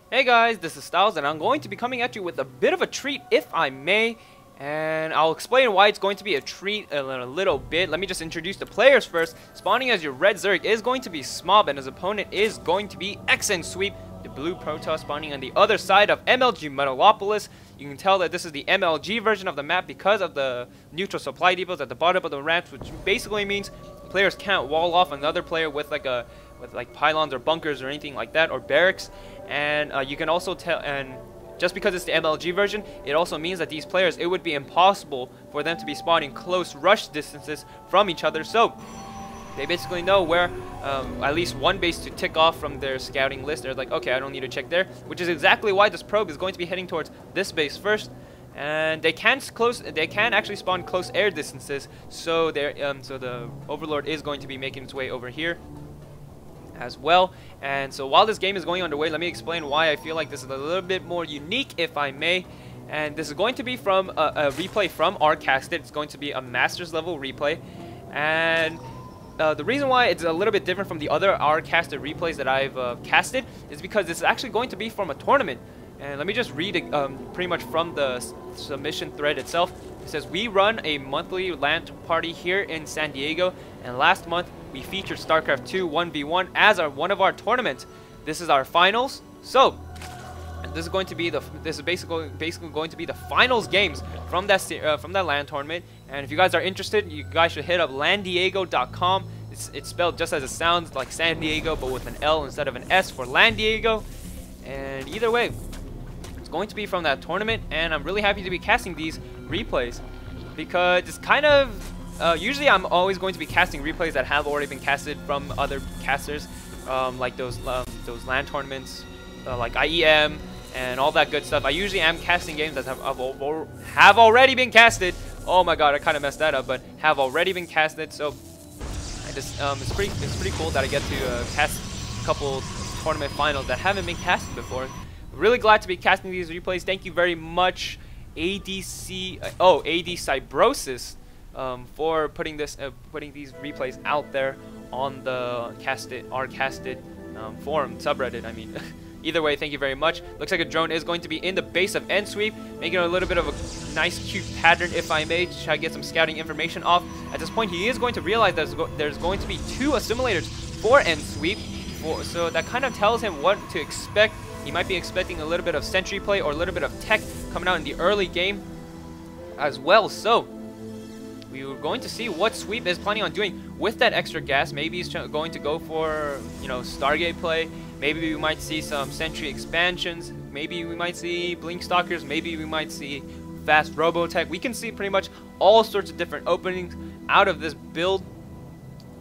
Hey guys, this is Styles, and I'm going to be coming at you with a bit of a treat, if I may. And I'll explain why it's going to be a treat in a little bit. Let me just introduce the players first. Spawning as your red Zerg is going to be Smob, and his opponent is going to be xNSweeP, the blue Protoss, spawning on the other side of MLG Metalopolis. You can tell that this is the MLG version of the map because of the neutral supply depots at the bottom of the ramps, which basically means players can't wall off another player with like pylons or bunkers or anything like that, or barracks. And you can also tell, and just because it's the MLG version, it also means that these players, it would be impossible for them to be spawning close rush distances from each other. So they basically know where at least one base to tick off from their scouting list. They're like, okay, I don't need to check there, which is exactly why this probe is going to be heading towards this base first. And they can actually spawn close air distances. So so the Overlord is going to be making its way over here as well. And so while this game is going underway, let me explain why I feel like this is a little bit more unique, if I may. And this is going to be from a replay from our casted. It's going to be a Masters level replay, and the reason why it's a little bit different from the other R casted replays that I've casted is because this is actually going to be from a tournament. And let me just read it pretty much from the submission thread itself. It says, we run a monthly LAN party here in San Diego, and last month we featured StarCraft 2 1v1 as one of our tournaments. This is our finals. So this is going to be basically going to be the finals games from that LAN tournament. And if you guys are interested, you guys should hit up landiego.com. It's spelled just as it sounds, like San Diego, but with an L instead of an S for Lan Diego. And either way, it's going to be from that tournament, and I'm really happy to be casting these replays because it's kind of usually I'm always going to be casting replays that have already been casted from other casters, like those LAN tournaments, like IEM and all that good stuff. I usually am casting games that have already been casted. Oh my god, I kind of messed that up, but have already been casted. So I just it's pretty cool that I get to cast a couple tournament finals that haven't been casted before. Really glad to be casting these replays. Thank you very much, AD Cybrosis, for putting these replays out there on the our casted forum subreddit. I mean, either way, thank you very much. Looks like a drone is going to be in the base of xNSweeP, making a little bit of a nice, cute pattern, if I may, to try to get some scouting information off. At this point, he is going to realize that there's going to be 2 assimilators for xNSweeP, so that kind of tells him what to expect. He might be expecting a little bit of sentry play or a little bit of tech coming out in the early game as well. So we are going to see what Sweep is planning on doing with that extra gas. Maybe he's going to go for, Stargate play. Maybe we might see some sentry expansions. Maybe we might see blink stalkers. Maybe we might see fast robotech. We can see pretty much all sorts of different openings out of this build.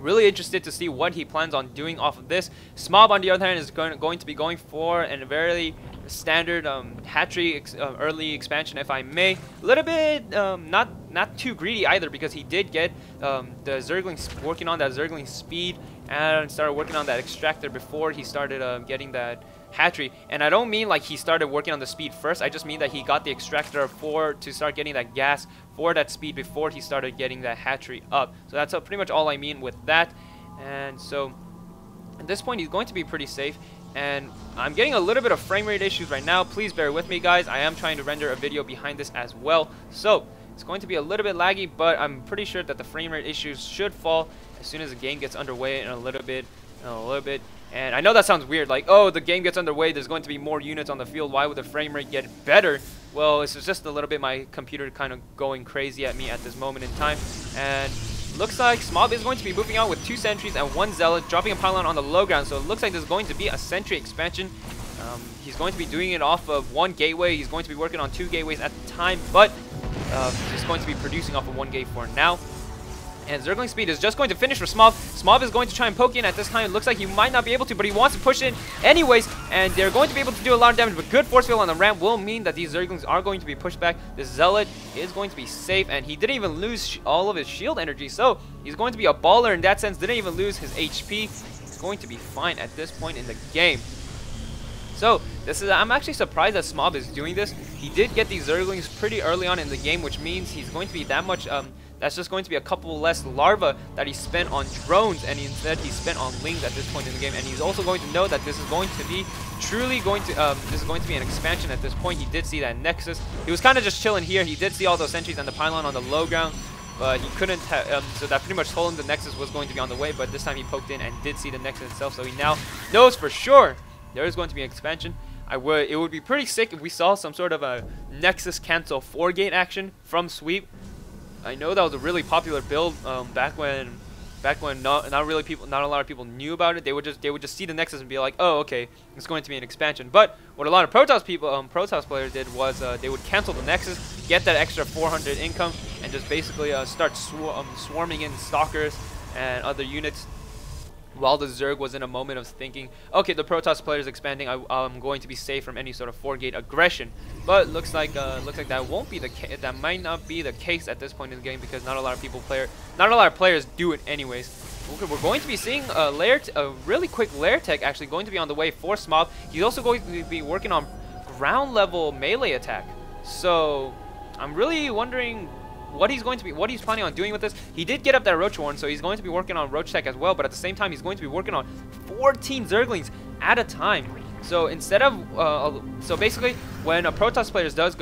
Really interested to see what he plans on doing off of this. Smob, on the other hand, is going to be going for a very standard hatchery early expansion, if I may. A little bit not too greedy either, because he did get the Zerglings, working on that Zergling speed, and started working on that extractor before he started getting that hatchery. And I don't mean like he started working on the speed first. I just mean that he got the extractor to start getting that gas for that speed before he started getting that hatchery up. So that's pretty much all I mean with that. And so at this point, he's going to be pretty safe. And I'm getting a little bit of frame rate issues right now. Please bear with me, guys. I am trying to render a video behind this as well, so it's going to be a little bit laggy, but I'm pretty sure that the frame rate issues should fall as soon as the game gets underway in a little bit. And I know that sounds weird, like, oh, the game gets underway, there's going to be more units on the field, why would the frame rate get better? Well, it's just a little bit my computer kind of going crazy at me at this moment in time. And looks like Smob is going to be moving out with 2 sentries and 1 zealot, dropping a pylon on the low ground. So it looks like there's going to be a sentry expansion. He's going to be doing it off of 1 gateway. He's going to be working on 2 gateways at the time, but he's going to be producing off of 1 gate for now. And Zergling speed is just going to finish for Smob. Smob is going to try and poke in at this time. It looks like he might not be able to, but he wants to push in anyways. And they're going to be able to do a lot of damage, but good force field on the ramp will mean that these Zerglings are going to be pushed back. The Zealot is going to be safe, and he didn't even lose all of his shield energy. So he's going to be a baller in that sense. Didn't even lose his HP. He's going to be fine at this point in the game. So I'm actually surprised that Smob is doing this. He did get these Zerglings pretty early on in the game, which means he's going to be that much That's just going to be a couple less larva that he spent on drones, and instead he spent on lings at this point in the game. And he's also going to know that this is going to be truly going to this is going to be an expansion at this point. He did see that Nexus. He was kind of just chilling here. He did see all those sentries and the pylon on the low ground, but he couldn't so that pretty much told him the Nexus was going to be on the way. But this time he poked in and did see the Nexus itself, so he now knows for sure there is going to be an expansion. It would be pretty sick if we saw some sort of a Nexus cancel 4-gate action from xNSweeP. I know that was a really popular build back when not a lot of people knew about it. They would just see the Nexus and be like, oh, okay, it's going to be an expansion. But what a lot of Protoss players did was they would cancel the Nexus, get that extra 400 income, and just basically start swarming in Stalkers and other units. While the Zerg was in a moment of thinking, okay, the Protoss player is expanding, I'm going to be safe from any sort of 4-gate aggression. But looks like that won't be the case. That might not be the case at this point in the game, because not a lot of players do it anyways. Okay, we're going to be seeing a really quick lair tech actually going to be on the way for Smob. He's also going to be working on ground level melee attack. So I'm really wondering what he's planning on doing with this. He did get up that Roach Warren, so he's going to be working on Roach Tech as well, but at the same time he's going to be working on 14 Zerglings at a time. So instead of so basically when a Protoss player does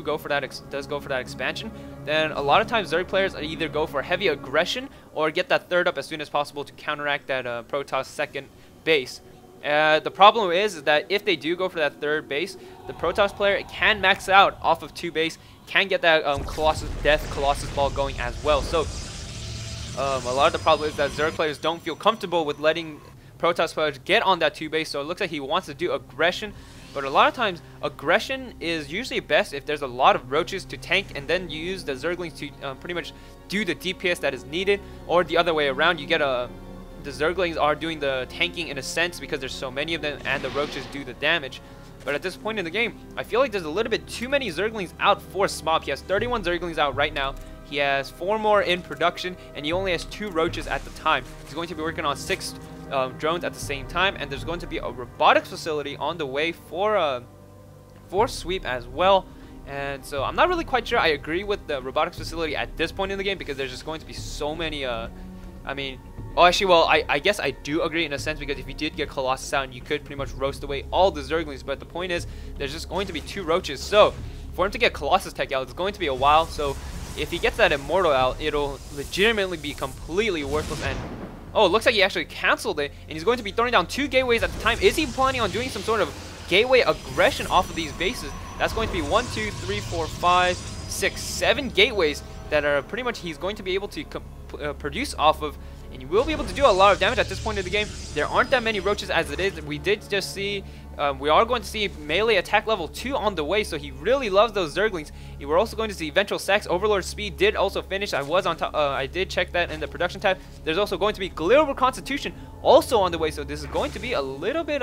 go for that expansion, then a lot of times Zerg players either go for heavy aggression or get that third up as soon as possible to counteract that Protoss second base. The problem is that if they do go for that third base, the Protoss player can max out off of 2 base, can get that Colossus ball going as well. So a lot of the problem is that Zerg players don't feel comfortable with letting Protoss players get on that 2 base, so it looks like he wants to do aggression. But a lot of times, aggression is usually best if there's a lot of roaches to tank, and then you use the Zerglings to pretty much do the DPS that is needed, or the other way around, you get the Zerglings are doing the tanking in a sense because there's so many of them, and the roaches do the damage. But at this point in the game, I feel like there's a little bit too many Zerglings out for Smob. He has 31 Zerglings out right now. He has 4 more in production, and he only has 2 roaches at the time. He's going to be working on 6 drones at the same time, and there's going to be a robotics facility on the way for xNSweeP as well. And so I'm not really quite sure I agree with the robotics facility at this point in the game, because there's just going to be so many I guess I do agree in a sense, because if you did get Colossus out, you could pretty much roast away all the Zerglings. But the point is, there's just going to be 2 roaches. So for him to get Colossus tech out, it's going to be a while. So if he gets that Immortal out, it'll legitimately be completely worthless. And oh, it looks like he actually canceled it, and he's going to be throwing down 2 gateways at the time. Is he planning on doing some sort of gateway aggression off of these bases? That's going to be 1, 2, 3, 4, 5, 6, 7 gateways that are pretty much he's going to be able to produce off of. And you will be able to do a lot of damage at this point in the game. There aren't that many roaches as it is. We did just see, we are going to see melee attack level 2 on the way, so he really loves those Zerglings. We're also going to see Ventral Sax. Overlord Speed did also finish. I did check that in the production tab. There's also going to be Glitter Constitution also on the way, so this is going to be a little bit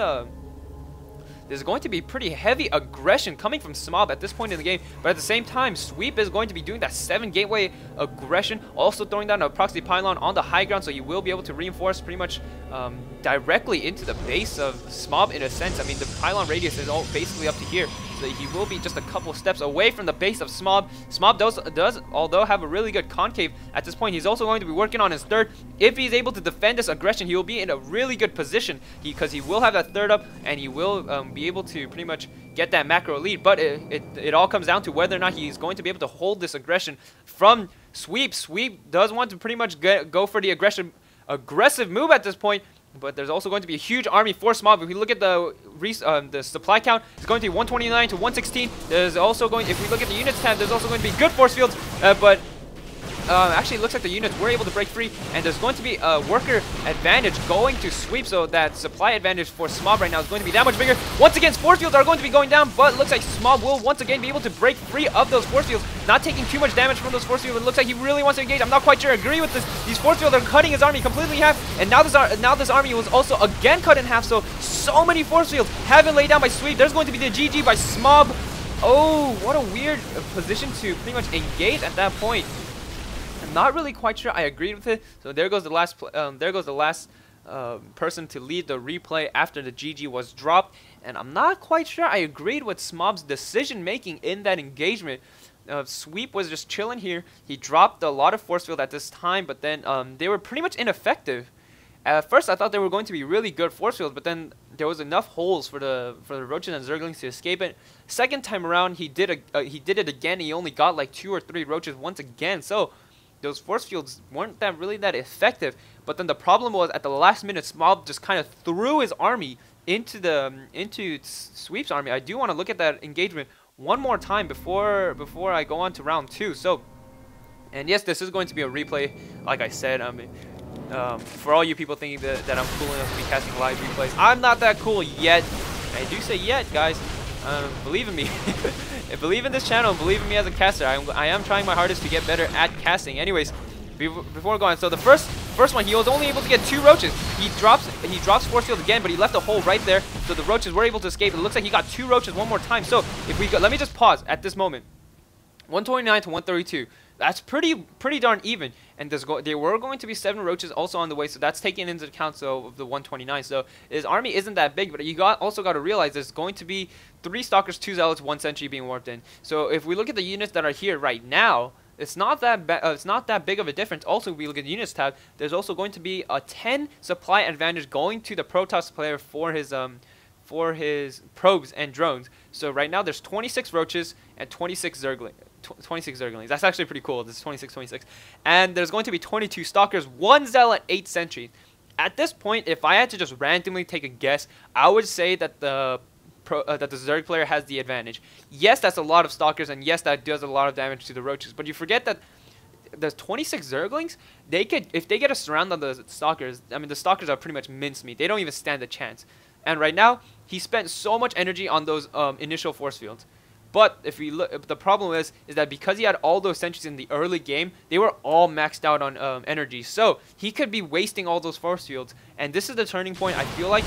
there's going to be pretty heavy aggression coming from Smob at this point in the game. But at the same time, xNSweeP is going to be doing that 7 gateway aggression, also throwing down a proxy pylon on the high ground, so you will be able to reinforce pretty much directly into the base of Smob in a sense. I mean, the pylon radius is all basically up to here, so he will be just a couple steps away from the base of Smob. Smob does although have a really good concave at this point. He's also going to be working on his third. If he's able to defend this aggression, he will be in a really good position, because he will have that third up, and he will be able to pretty much get that macro lead. But it all comes down to whether or not he's going to be able to hold this aggression from xNSweeP. xNSweeP does want to pretty much go for the aggressive move at this point, but there's also going to be a huge army for Smob. If we look at the supply count, it's going to be 129 to 116. There's also going, if we look at the units tab, there's also going to be good force fields, but actually, it looks like the units were able to break free, and there's going to be a worker advantage going to xNSweeP, so that supply advantage for Smob right now is going to be that much bigger. Once again, force fields are going to be going down, but it looks like Smob will once again be able to break free of those force fields, not taking too much damage from those force fields. It looks like he really wants to engage. I'm not quite sure I agree with this. These force fields are cutting his army completely in half, and now this army was also again cut in half, so many force fields have been laid down by xNSweeP. There's going to be the GG by Smob. Oh, what a weird position to pretty much engage at that point. I'm not really quite sure I agreed with it. So there goes the last person to lead the replay after the GG was dropped, and I'm not quite sure I agreed with Smob's decision making in that engagement. Sweep was just chilling here. He dropped a lot of force field at this time, but then they were pretty much ineffective. At first, I thought they were going to be really good force fields, but then there was enough holes for the roaches and zerglings to escape it. Second time around, he did it again. He only got like 2 or 3 roaches once again. So those force fields weren't really that effective. But then the problem was at the last minute, Smob just kind of threw his army into Sweep's army. I do want to look at that engagement one more time before I go on to round 2. So, and yes, this is going to be a replay, like I said. For all you people thinking that I'm cool enough to be casting live replays, I'm not that cool yet. I do say yet, guys. Believe in me. Believe in this channel and believe in me as a caster. I am trying my hardest to get better at casting. Anyways, before going, so the first one, he was only able to get 2 roaches. He drops force field again, but he left a hole right there, so the roaches were able to escape. It looks like he got 2 roaches one more time. So if we go, let me just pause at this moment. 129 to 132. That's pretty darn even. And there were going to be 7 roaches also on the way, so that's taken into account of the 129. So his army isn't that big, but you also got to realize there's going to be 3 stalkers, 2 zealots, 1 sentry being warped in. So if we look at the units that are here right now, it's not that big of a difference. Also, if we look at the units tab, there's also going to be a 10 supply advantage going to the Protoss player for his probes and drones. So right now there's 26 roaches and 26 zerglings. That's actually pretty cool. This is 26. And there's going to be 22 stalkers, 1 zealot, 8 sentries. At this point, if I had to just randomly take a guess, I would say that the Zerg player has the advantage. Yes, that's a lot of stalkers, and yes, that does a lot of damage to the roaches. But you forget that the 26 zerglings, if they get a surround on the stalkers, I mean, the stalkers are pretty much mincemeat. They don't even stand a chance. And right now, he spent so much energy on those initial force fields. But if we look, the problem is that because he had all those sentries in the early game, they were all maxed out on energy. So he could be wasting all those force fields. And this is the turning point, I feel like,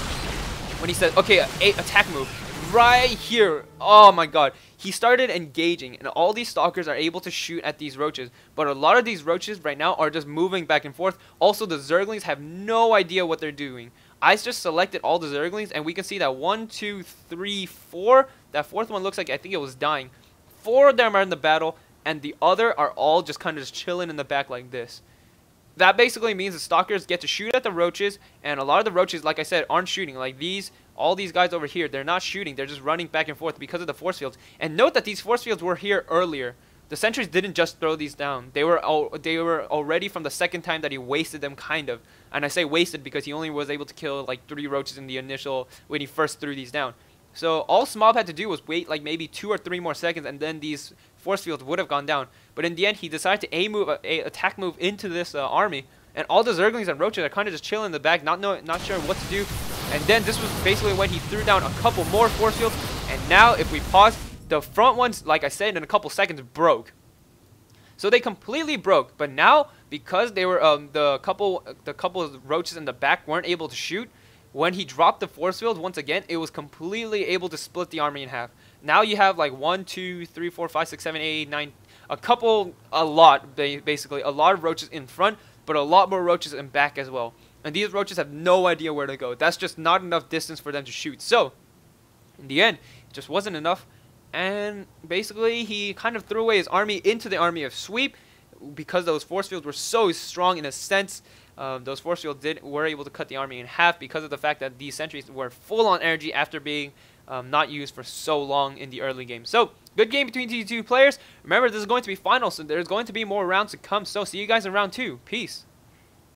when he said, okay, attack move. Right here. Oh my god. He started engaging, and all these stalkers are able to shoot at these roaches. But a lot of these roaches right now are just moving back and forth. Also, the zerglings have no idea what they're doing. I just selected all the zerglings, and we can see that 1, 2, 3, 4. That 4th one looks like, I think it was dying. 4 of them are in the battle, and the other are all just kind of just chilling in the back like this. That basically means the stalkers get to shoot at the roaches, and a lot of the roaches, like I said, aren't shooting. Like all these guys over here, they're not shooting. They're just running back and forth because of the force fields. And note that these force fields were here earlier. The sentries didn't just throw these down. They were already from the second time that he wasted them, kind of. And I say wasted because he only was able to kill like 3 roaches in the initial, when he first threw these down. So all Smob had to do was wait like maybe 2 or 3 more seconds, and then these force fields would have gone down. But in the end, he decided to attack move into this army, and all the zerglings and roaches are kind of just chilling in the back, not sure what to do. And then this was basically when he threw down a couple more force fields. And now, if we pause, the front ones, like I said, in a couple seconds broke. So they completely broke. But now, because they were the couple of roaches in the back weren't able to shoot, when he dropped the force field once again, it was completely able to split the army in half. Now you have like 1, 2, 3, 4, 5, 6, 7, 8, 9, basically a lot of roaches in front, but a lot more roaches in back as well. And these roaches have no idea where to go. That's just not enough distance for them to shoot. So, in the end, it just wasn't enough. And basically, he kind of threw away his army into the army of Sweep, because those force fields were so strong in a sense. Those force fields were able to cut the army in half because of the fact that these sentries were full on energy after being not used for so long in the early game. So, good game between these 2 players. Remember, this is going to be final, so there's going to be more rounds to come. So, see you guys in round 2. Peace.